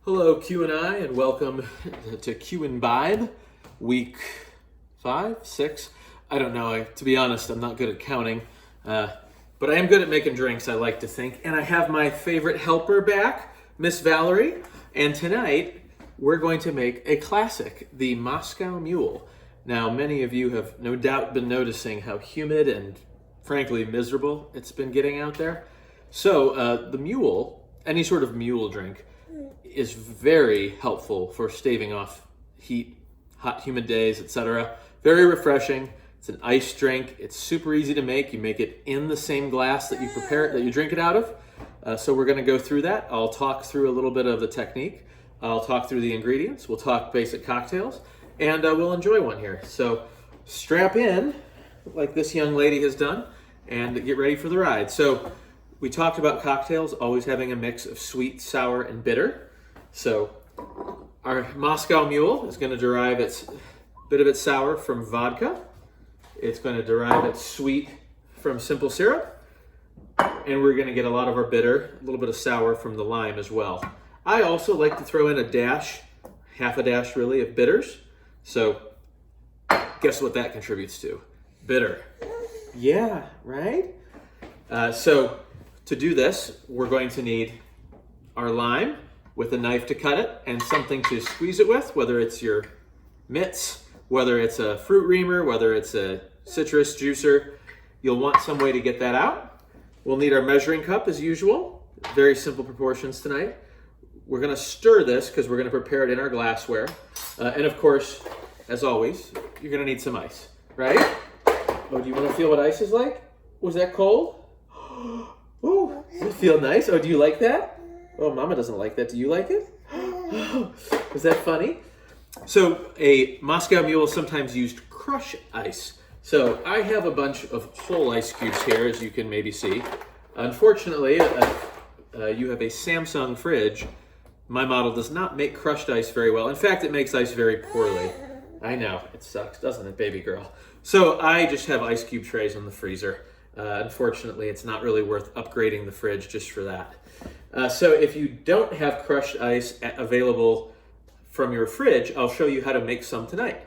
Hello, QNI, and welcome to QNBibe, week 5, 6. I don't know. To be honest, I'm not good at counting, but I am good at making drinks, I like to think. And I have my favorite helper back, Miss Valerie. And tonight, we're going to make a classic, the Moscow Mule. Now, many of you have no doubt been noticing how humid and, frankly, miserable it's been getting out there. So, the mule, any sort of mule drink, is very helpful for staving off heat, hot, humid days, etc. Very refreshing. It's an ice drink. It's super easy to make. You make it in the same glass that you prepare it, that you drink it out of. So we're going to go through that. I'll talk through a little bit of the technique. I'll talk through the ingredients. We'll talk basic cocktails, and we'll enjoy one here. So strap in, like this young lady has done, and get ready for the ride. So we talked about cocktails always having a mix of sweet, sour, and bitter. So our Moscow Mule is going to derive its bit of its sour from vodka. It's going to derive its sweet from simple syrup. And we're going to get a lot of our bitter, a little bit of sour from the lime as well. I also like to throw in a dash, half a dash really, of bitters. So guess what that contributes to? Bitter. Yeah, right? So to do this, we're going to need our lime with a knife to cut it and something to squeeze it with, whether it's your mitts, whether it's a fruit reamer, whether it's a citrus juicer. You'll want some way to get that out. We'll need our measuring cup as usual. Very simple proportions tonight. We're going to stir this because we're going to prepare it in our glassware. And of course, as always, you're going to need some ice, right? Oh, do you want to feel what ice is like? Was that cold? Ooh, does it feel nice? Oh, do you like that? Oh, Mama doesn't like that. Do you like it? Was that funny? So a Moscow Mule is sometimes used crush ice. So I have a bunch of whole ice cubes here, as you can maybe see. Unfortunately, you have a Samsung fridge. My model does not make crushed ice very well. In fact, it makes ice very poorly. I know, it sucks, doesn't it, baby girl? So I just have ice cube trays in the freezer. Unfortunately, it's not really worth upgrading the fridge just for that. So if you don't have crushed ice available from your fridge, I'll show you how to make some tonight.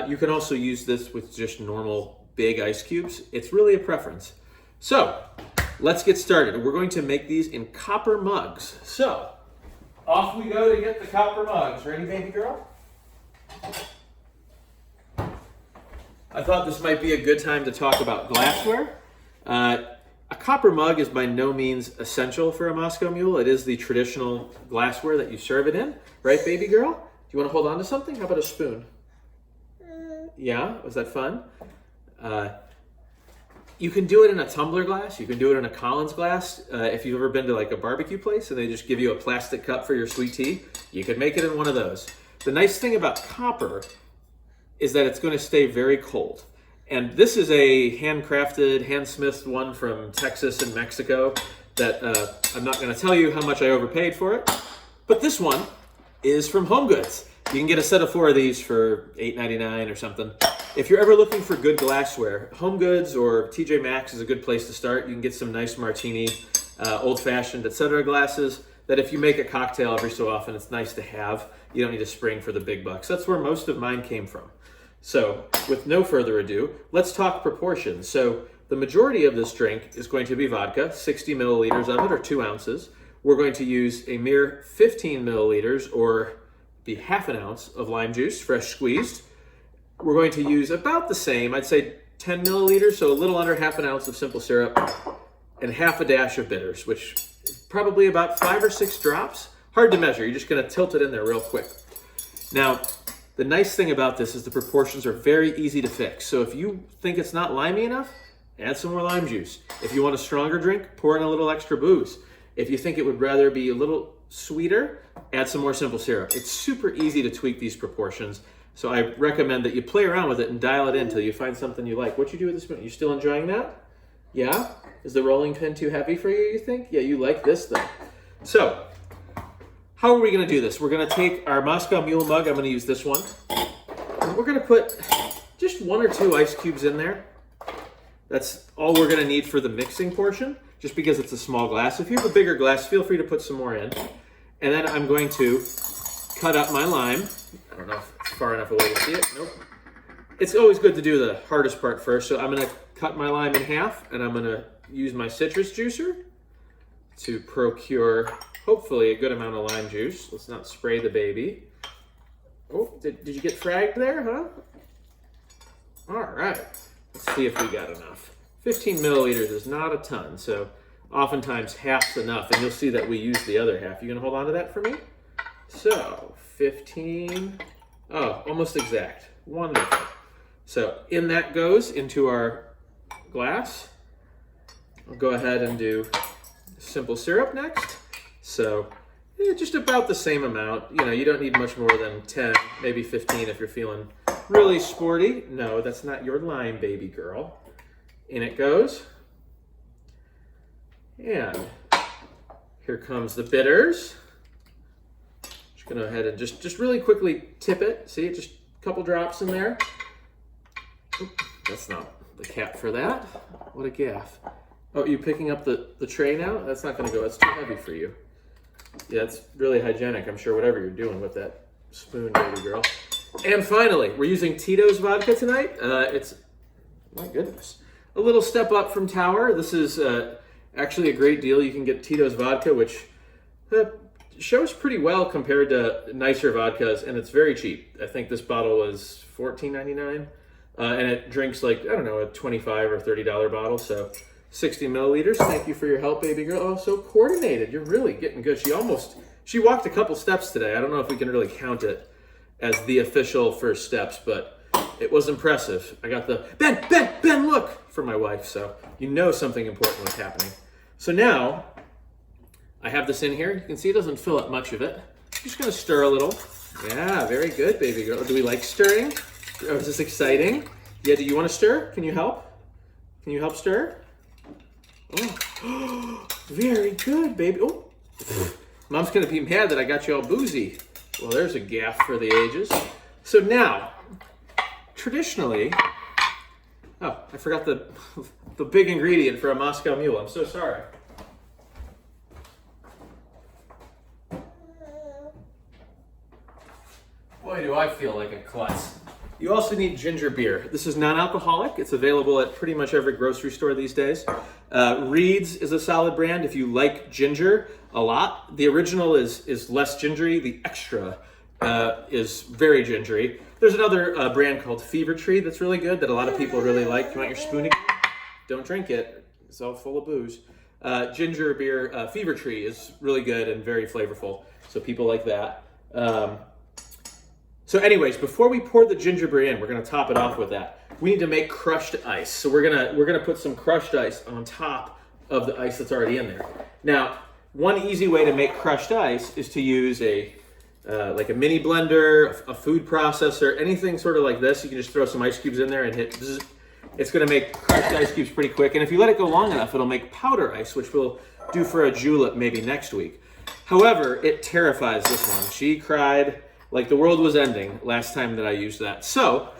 You can also use this with just normal big ice cubes. It's really a preference. So let's get started. We're going to make these in copper mugs. So off we go to get the copper mugs. Ready, baby girl? I thought this might be a good time to talk about glassware. A copper mug is by no means essential for a Moscow Mule. It is the traditional glassware that you serve it in. Right, baby girl? Do you want to hold on to something? How about a spoon? Yeah? Was that fun? You can do it in a tumbler glass. You can do it in a Collins glass. If you've ever been to like a barbecue place and they just give you a plastic cup for your sweet tea, you could make it in one of those. The nice thing about copper is that it's going to stay very cold. And this is a handcrafted, hand-smithed one from Texas and Mexico that I'm not going to tell you how much I overpaid for it. But this one is from Home Goods. You can get a set of 4 of these for $8.99 or something. If you're ever looking for good glassware, Home Goods or TJ Maxx is a good place to start. You can get some nice martini, old-fashioned, etc. glasses that if you make a cocktail every so often, it's nice to have. You don't need to spring for the big bucks. That's where most of mine came from. So, with no further ado, let's talk proportions. So, the majority of this drink is going to be vodka, 60 milliliters of it, or 2 ounces. We're going to use a mere 15 milliliters, or be half an ounce, of lime juice, fresh squeezed. We're going to use about the same, I'd say 10 milliliters, so a little under half an ounce of simple syrup, and half a dash of bitters, which is probably about 5 or 6 drops. Hard to measure, you're just going to tilt it in there real quick. Now, the nice thing about this is the proportions are very easy to fix. So if you think it's not limey enough, add some more lime juice. If you want a stronger drink, pour in a little extra booze. If you think it would rather be a little sweeter, add some more simple syrup. It's super easy to tweak these proportions. So I recommend that you play around with it and dial it in until you find something you like. What you do with this spoon? You still enjoying that? Yeah? Is the rolling pin too heavy for you think? Yeah, you like this thing. So, how are we going to do this? We're going to take our Moscow Mule mug. I'm going to use this one. And we're going to put just 1 or 2 ice cubes in there. That's all we're going to need for the mixing portion, just because it's a small glass. If you have a bigger glass, feel free to put some more in. And then I'm going to cut up my lime. I don't know if it's far enough away to see it. Nope. It's always good to do the hardest part first. So I'm going to cut my lime in half, and I'm going to use my citrus juicer to procure, hopefully, a good amount of lime juice. Let's not spray the baby. Oh, did you get fragged there, huh? All right. Let's see if we got enough. 15 milliliters is not a ton, so oftentimes half's enough, and you'll see that we use the other half. You gonna hold on to that for me? So, 15, oh, almost exact. Wonderful. So in that goes into our glass. I'll go ahead and do simple syrup next. So just about the same amount. You know, you don't need much more than 10, maybe 15 if you're feeling really sporty. No, that's not your lime, baby girl. In it goes. And here comes the bitters. Just gonna go ahead and just really quickly tip it. See, just a couple drops in there. Oop, that's not the cap for that. What a gaffe. Oh, you picking up the tray now? That's not gonna go, that's too heavy for you. Yeah, it's really hygienic, I'm sure, whatever you're doing with that spoon, baby girl. And finally, we're using Tito's vodka tonight. It's, my goodness, a little step up from Tower. This is actually a great deal. You can get Tito's vodka, which shows pretty well compared to nicer vodkas, and it's very cheap. I think this bottle was $14.99, and it drinks like, I don't know, a $25 or $30 bottle, so 60 milliliters. Thank you for your help, baby girl. Oh, so coordinated. You're really getting good. She walked a couple steps today. I don't know if we can really count it as the official first steps, but it was impressive. I got the, Ben, look, for my wife, so you know something important was happening. So now, I have this in here. You can see it doesn't fill up much of it. I'm just gonna stir a little. Yeah, very good, baby girl. Do we like stirring? Oh, is this exciting? Yeah, do you wanna stir? Can you help? Can you help stir? Oh, very good, baby. Oh, Mom's gonna be mad that I got you all boozy. Well, there's a gaff for the ages. So now, traditionally, oh, I forgot the big ingredient for a Moscow Mule. I'm so sorry. Boy, do I feel like a klutz. You also need ginger beer. This is non-alcoholic. It's available at pretty much every grocery store these days. Reed's is a solid brand if you like ginger a lot. The original is less gingery. The extra is very gingery. There's another brand called Fever Tree that's really good that a lot of people really like. You want your spoon again? Don't drink it. It's all full of booze. Ginger beer, Fever Tree is really good and very flavorful. So people like that. So anyways, before we pour the ginger beer in, we're gonna top it off with that. We need to make crushed ice. So we're gonna put some crushed ice on top of the ice that's already in there. Now, one easy way to make crushed ice is to use like a mini blender, a food processor, anything sort of like this. You can just throw some ice cubes in there and hit zzz. It's gonna make crushed ice cubes pretty quick. And if you let it go long enough, it'll make powder ice, which we'll do for a julep maybe next week. However, it terrifies this one. She cried like the world was ending last time that I used that. So,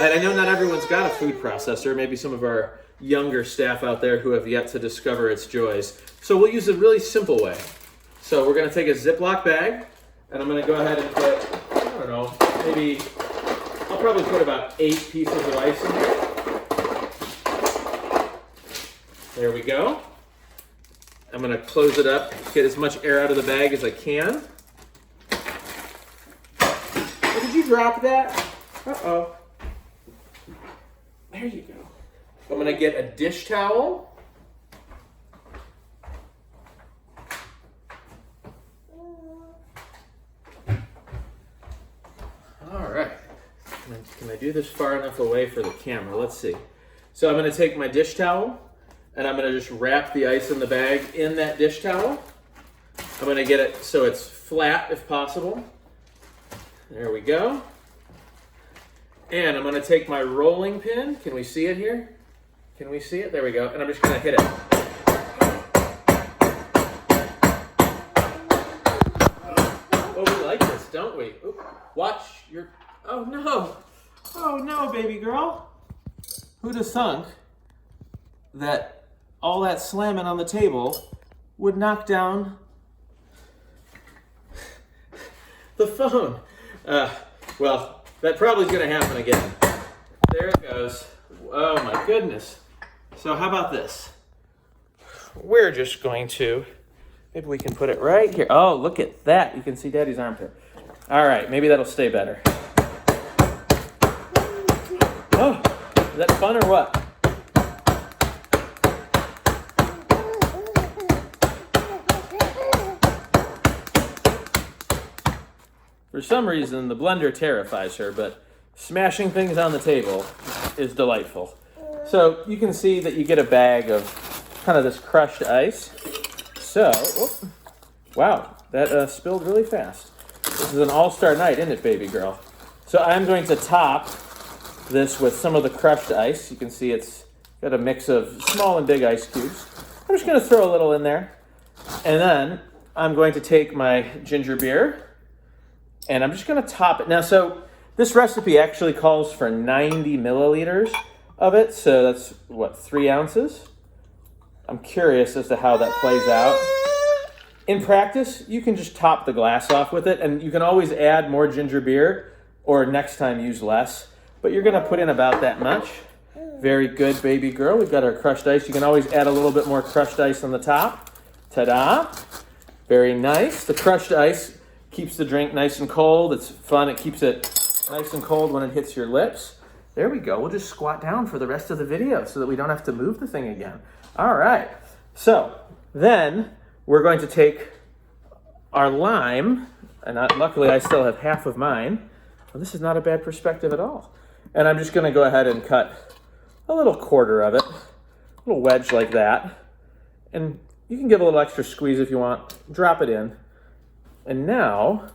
and I know not everyone's got a food processor, maybe some of our younger staff out there who have yet to discover its joys. So we'll use a really simple way. So we're gonna take a Ziploc bag, and I'm gonna go ahead and put, I don't know, maybe, I'll probably put about 8 pieces of ice in there. There we go. I'm gonna close it up, get as much air out of the bag as I can. Did you drop that? Uh-oh. There you go. I'm gonna get a dish towel. All right. Can I do this far enough away for the camera? Let's see. So I'm gonna take my dish towel and I'm gonna just wrap the ice in the bag in that dish towel. I'm gonna get it so it's flat if possible. There we go. And I'm gonna take my rolling pin. Can we see it here? Can we see it? There we go. And I'm just gonna hit it. Oh, we like this, don't we? Oop. Watch your, oh no. Oh no, baby girl. Who'd have thunk that all that slamming on the table would knock down the phone. Well, that probably is going to happen again. There it goes. Oh my goodness. So how about this? We're just going to, maybe we can put it right here. Oh, look at that. You can see Daddy's armpit. All right, maybe that'll stay better. Oh, is that fun or what? For some reason, the blender terrifies her, but smashing things on the table is delightful. So you can see that you get a bag of kind of this crushed ice. So, wow, that spilled really fast. This is an all-star night, isn't it, baby girl? So I'm going to top this with some of the crushed ice. You can see it's got a mix of small and big ice cubes. I'm just going to throw a little in there. And then I'm going to take my ginger beer, and I'm just going to top it. Now, so this recipe actually calls for 90 milliliters of it. So that's, what, 3 ounces? I'm curious as to how that plays out. In practice, you can just top the glass off with it, and you can always add more ginger beer or next time use less. But you're going to put in about that much. Very good, baby girl. We've got our crushed ice. You can always add a little bit more crushed ice on the top. Ta-da. Very nice. The crushed ice keeps the drink nice and cold. It's fun. It keeps it nice and cold when it hits your lips. There we go. We'll just squat down for the rest of the video so that we don't have to move the thing again. All right. So then we're going to take our lime, and luckily I still have half of mine. Well, this is not a bad perspective at all. And I'm just going to go ahead and cut a little quarter of it, a little wedge like that. And you can give a little extra squeeze if you want. Drop it in. And now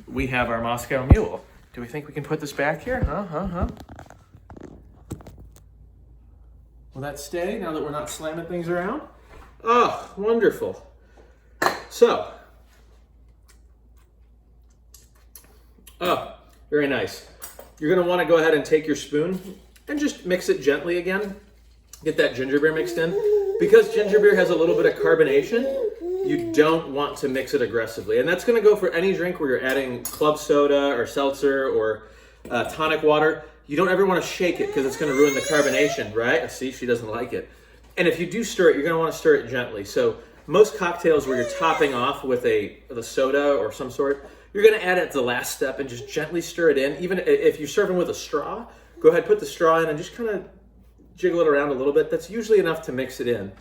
we have our Moscow Mule. Do we think we can put this back here? Will that stay now that we're not slamming things around? Oh, wonderful. So, oh, very nice. You're going to want to go ahead and take your spoon and just mix it gently again. Get that ginger beer mixed in. Because ginger beer has a little bit of carbonation, you don't want to mix it aggressively. And that's going to go for any drink where you're adding club soda or seltzer or tonic water. You don't ever want to shake it because it's going to ruin the carbonation, right? See, she doesn't like it. And if you do stir it, you're going to want to stir it gently. So most cocktails where you're topping off with the soda or some sort, you're going to add it at the last step and just gently stir it in. Even if you're serving with a straw, go ahead, put the straw in and just kind of jiggle it around a little bit. That's usually enough to mix it in.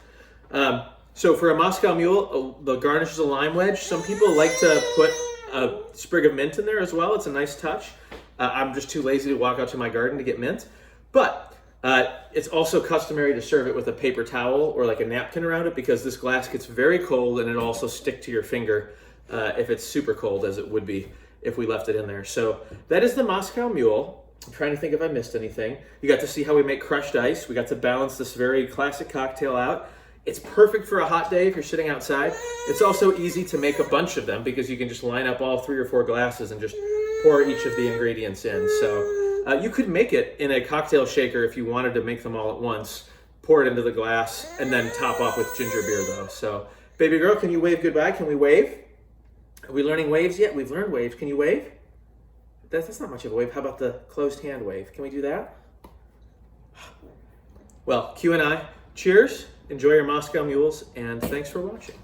So for a Moscow Mule, the garnish is a lime wedge. Some people like to put a sprig of mint in there as well. It's a nice touch. I'm just too lazy to walk out to my garden to get mint. But it's also customary to serve it with a paper towel or like a napkin around it because this glass gets very cold and it'll also stick to your finger if it's super cold, as it would be if we left it in there. So that is the Moscow Mule. I'm trying to think if I missed anything. You got to see how we make crushed ice. We got to balance this very classic cocktail out. It's perfect for a hot day if you're sitting outside. It's also easy to make a bunch of them because you can just line up all 3 or 4 glasses and just pour each of the ingredients in. So you could make it in a cocktail shaker if you wanted to make them all at once. Pour it into the glass and then top off with ginger beer though. So baby girl, can you wave goodbye? Can we wave? Are we learning waves yet? We've learned waves. Can you wave? That's not much of a wave. How about the closed hand wave? Can we do that? Well, QNI, cheers. Enjoy your Moscow Mules, and thanks for watching.